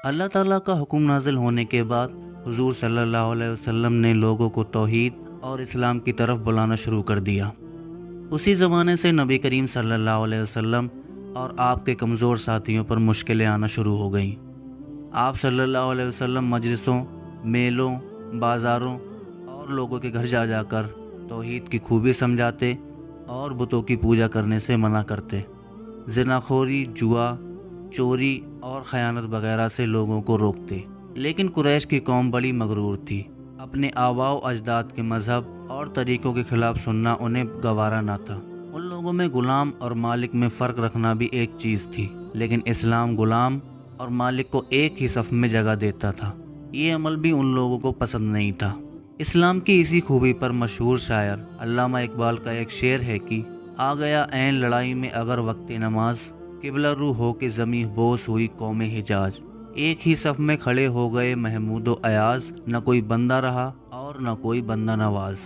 اللہ تعالیٰ کا حکم نازل ہونے کے بعد حضور صلی اللہ علیہ وسلم نے لوگوں کو توحید اور اسلام کی طرف بلانا شروع کر دیا۔ اسی زمانے سے نبی کریم صلی اللہ علیہ وسلم اور آپ کے کمزور ساتھیوں پر مشکلیں آنا شروع ہو گئیں۔ آپ صلی اللہ علیہ وسلم مجلسوں، میلوں، بازاروں اور لوگوں کے گھر جا جا کر توحید کی خوبی سمجھاتے اور بتوں کی پوجا کرنے سے منع کرتے۔ زناخوری، جوا، چوری اور خیانت وغیرہ سے لوگوں کو روکتے۔ لیکن قریش کی قوم بڑی مغرور تھی۔ اپنے آباء و اجداد کے مذہب اور طریقوں کے خلاف سننا انہیں گوارا نہ تھا۔ ان لوگوں میں غلام اور مالک میں فرق رکھنا بھی ایک چیز تھی، لیکن اسلام غلام اور مالک کو ایک ہی صف میں جگہ دیتا تھا۔ یہ عمل بھی ان لوگوں کو پسند نہیں تھا۔ اسلام کی اسی خوبی پر مشہور شاعر علامہ اقبال کا ایک شعر ہے کہ آ گیا عین لڑائی میں اگر وقت نماز، قبلہ رو ہو کے زمیں بوس ہوئی قوم حجاز۔ ایک ہی صف میں کھڑے ہو گئے محمود و ایاز، نہ کوئی بندہ رہا اور نہ کوئی بندہ نواز۔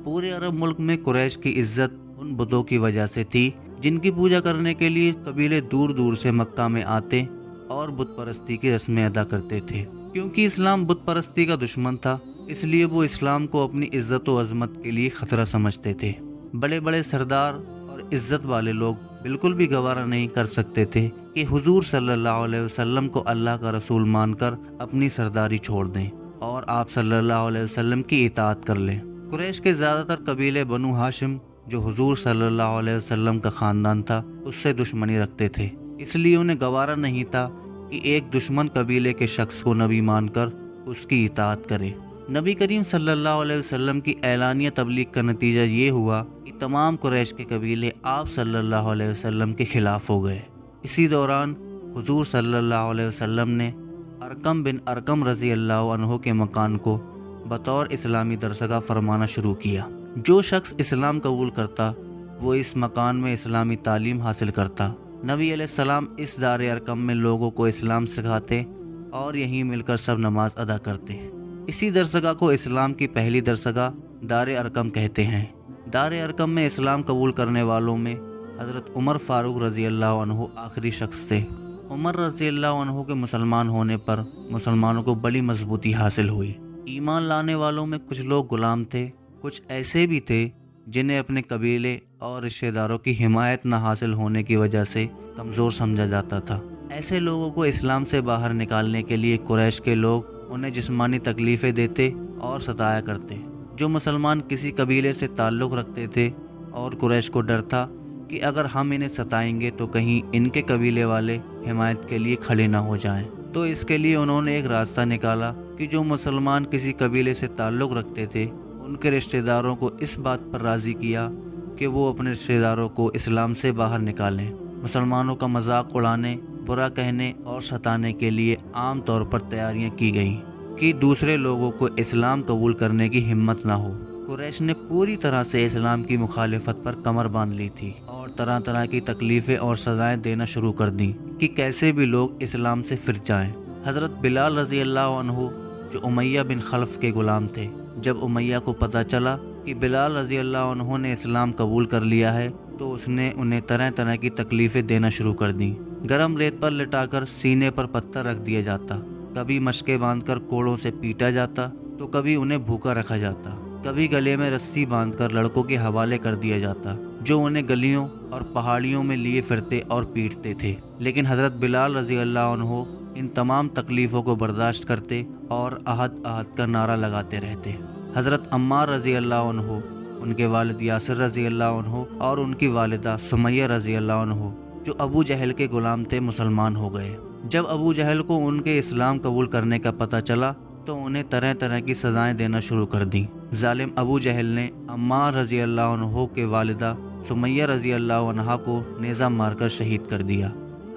پورے عرب ملک میں قریش کی عزت ان بتوں کی وجہ سے تھی جن کی پوجا کرنے کے لیے قبیلے دور دور سے مکہ میں آتے اور بت پرستی کی رسمیں ادا کرتے تھے۔ کیونکہ اسلام بت پرستی کا دشمن تھا، اس لیے وہ اسلام کو اپنی عزت و عظمت کے لیے خطرہ سمجھتے تھے۔ بڑے بڑے سردار اور عزت والے لوگ بالکل بھی گوارا نہیں کر سکتے تھے کہ حضور صلی اللہ علیہ وسلم کو اللہ کا رسول مان کر اپنی سرداری چھوڑ دیں اور آپ صلی اللہ علیہ وسلم کی اطاعت کر لیں۔ قریش کے زیادہ تر قبیلے بنو ہاشم، جو حضور صلی اللہ علیہ وسلم کا خاندان تھا، اس سے دشمنی رکھتے تھے۔ اس لیے انہیں گوارا نہیں تھا کہ ایک دشمن قبیلے کے شخص کو نبی مان کر اس کی اطاعت کرے۔ نبی کریم صلی اللہ علیہ وسلم کی اعلانیہ تبلیغ کا نتیجہ یہ ہوا کہ تمام قریش کے قبیلے آپ صلی اللہ علیہ وسلم کے خلاف ہو گئے۔ اسی دوران حضور صلی اللہ علیہ وسلم نے ارقم بن ارقم رضی اللہ عنہ کے مکان کو بطور اسلامی درسگاہ فرمانا شروع کیا۔ جو شخص اسلام قبول کرتا وہ اس مکان میں اسلامی تعلیم حاصل کرتا۔ نبی علیہ السلام اس دار ارقم میں لوگوں کو اسلام سکھاتے اور یہیں مل کر سب نماز ادا کرتے۔ اسی درسگاہ کو اسلام کی پہلی درسگاہ دار ارقم کہتے ہیں۔ دار ارقم میں اسلام قبول کرنے والوں میں حضرت عمر فاروق رضی اللہ عنہ آخری شخص تھے۔ عمر رضی اللہ عنہ کے مسلمان ہونے پر مسلمانوں کو بڑی مضبوطی حاصل ہوئی۔ ایمان لانے والوں میں کچھ لوگ غلام تھے، کچھ ایسے بھی تھے جنہیں اپنے قبیلے اور رشتہ داروں کی حمایت نہ حاصل ہونے کی وجہ سے کمزور سمجھا جاتا تھا۔ ایسے لوگوں کو اسلام سے باہر نکالنے کے لیے قریش کے لوگ انہیں جسمانی تکلیفیں دیتے اور ستایا کرتے۔ جو مسلمان کسی قبیلے سے تعلق رکھتے تھے اور قریش کو ڈر تھا کہ اگر ہم انہیں ستائیں گے تو کہیں ان کے قبیلے والے حمایت کے لیے کھڑے نہ ہو جائیں، تو اس کے لیے انہوں نے ایک راستہ نکالا کہ جو مسلمان کسی قبیلے سے تعلق رکھتے تھے ان کے رشتہ داروں کو اس بات پر راضی کیا کہ وہ اپنے رشتہ داروں کو اسلام سے باہر نکالیں۔ مسلمانوں کا مذاق اڑانے، برا کہنے اور ستانے کے لیے عام طور پر تیاریاں کی گئیں کہ دوسرے لوگوں کو اسلام قبول کرنے کی ہمت نہ ہو۔ قریش نے پوری طرح سے اسلام کی مخالفت پر کمر باندھ لی تھی اور طرح طرح کی تکلیفیں اور سزائیں دینا شروع کر دیں کہ کیسے بھی لوگ اسلام سے پھر جائیں۔ حضرت بلال رضی اللہ عنہ جو امیہ بن خلف کے غلام تھے، جب امیہ کو پتہ چلا کہ بلال رضی اللہ عنہ نے اسلام قبول کر لیا ہے تو اس نے انہیں طرح طرح کی تکلیفیں دینا شروع کر دیں۔ گرم ریت پر لٹا کر سینے پر پتھر رکھ دیا جاتا، کبھی مشقیں باندھ کر کوڑوں سے پیٹا جاتا تو کبھی انہیں بھوکا رکھا جاتا، کبھی گلے میں رسی باندھ کر لڑکوں کے حوالے کر دیا جاتا جو انہیں گلیوں اور پہاڑیوں میں لیے پھرتے اور پیٹتے تھے۔ لیکن حضرت بلال رضی اللہ عنہ ان تمام تکلیفوں کو برداشت کرتے اور احد احد کا نعرہ لگاتے رہتے۔ حضرت عمار رضی اللہ عنہ، ان کے والد یاسر رضی اللہ عنہ اور ان کی والدہ سمیہ رضی اللہ عنہ جو ابو جہل کے غلام تھے، مسلمان ہو گئے۔ جب ابو جہل کو ان کے اسلام قبول کرنے کا پتہ چلا تو انہیں طرح طرح کی سزائیں دینا شروع کر دیں۔ ظالم ابو جہل نے عمار رضی اللہ عنہ کے والدہ سمیہ رضی اللہ عنہ کو نیزہ مار کر شہید کر دیا۔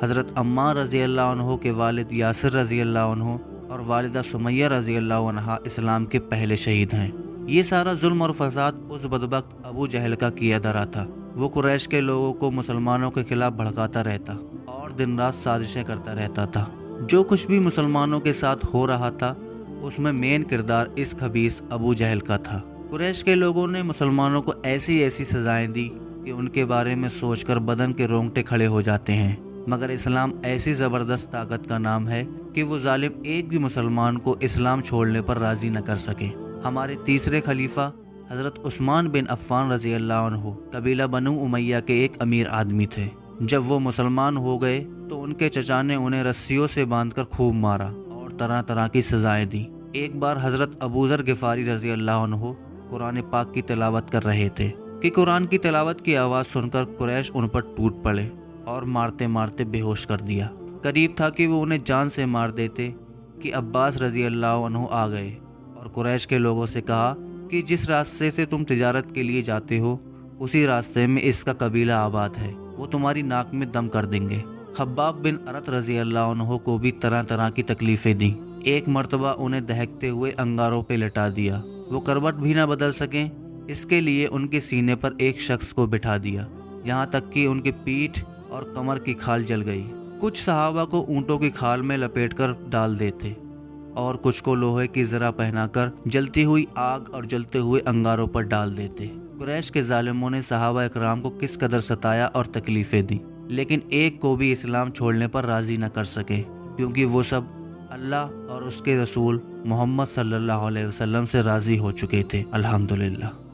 حضرت عمار رضی اللہ عنہ کے والد یاسر رضی اللہ عنہ اور والدہ سمیہ رضی اللہ عنہ اسلام کے پہلے شہید ہیں۔ یہ سارا ظلم اور فساد اس بدبخت ابو جہل کا کیا دھرا تھا۔ وہ قریش کے لوگوں کو مسلمانوں کے خلاف بھڑکاتا رہتا اور دن رات سازشیں کرتا رہتا تھا۔ جو کچھ بھی مسلمانوں کے ساتھ ہو رہا تھا اس میں مین کردار اس خبیث ابو جہل کا تھا۔ قریش کے لوگوں نے مسلمانوں کو ایسی ایسی سزائیں دی کہ ان کے بارے میں سوچ کر بدن کے رونگٹے کھڑے ہو جاتے ہیں، مگر اسلام ایسی زبردست طاقت کا نام ہے کہ وہ ظالم ایک بھی مسلمان کو اسلام چھوڑنے پر راضی نہ کر سکے۔ ہمارے تیسرے خلیفہ حضرت عثمان بن عفان رضی اللہ عنہ قبیلہ بنو امیہ کے ایک امیر آدمی تھے۔ جب وہ مسلمان ہو گئے تو ان کے چچا نے انہیں رسیوں سے باندھ کر خوب مارا اور طرح طرح کی سزائیں دی۔ ایک بار حضرت ابو ذر غفاری رضی اللہ عنہ قرآن پاک کی تلاوت کر رہے تھے کہ قرآن کی تلاوت کی آواز سن کر قریش ان پر ٹوٹ پڑے اور مارتے مارتے بے ہوش کر دیا۔ قریب تھا کہ وہ انہیں جان سے مار دیتے کہ عباس رضی اللہ عنہ آ گئے اور قریش کے لوگوں سے کہا کہ جس راستے سے تم تجارت کے لیے جاتے ہو اسی راستے میں اس کا قبیلہ آباد ہے، وہ تمہاری ناک میں دم کر دیں گے۔ خباب بن ارت رضی اللہ عنہ کو بھی طرح طرح کی تکلیفیں دیں۔ ایک مرتبہ انہیں دہکتے ہوئے انگاروں پہ لٹا دیا، وہ کروٹ بھی نہ بدل سکیں، اس کے لیے ان کے سینے پر ایک شخص کو بٹھا دیا، یہاں تک کہ ان کی پیٹھ اور کمر کی کھال جل گئی۔ کچھ صحابہ کو اونٹوں کی کھال میں لپیٹ کر ڈال دیتے اور کچھ کو لوہے کی زرہ پہنا کر جلتی ہوئی آگ اور جلتے ہوئے انگاروں پر ڈال دیتے۔ قریش کے ظالموں نے صحابہ اکرام کو کس قدر ستایا اور تکلیفیں دی، لیکن ایک کو بھی اسلام چھوڑنے پر راضی نہ کر سکے، کیونکہ وہ سب اللہ اور اس کے رسول محمد صلی اللہ علیہ وسلم سے راضی ہو چکے تھے۔ الحمدللہ۔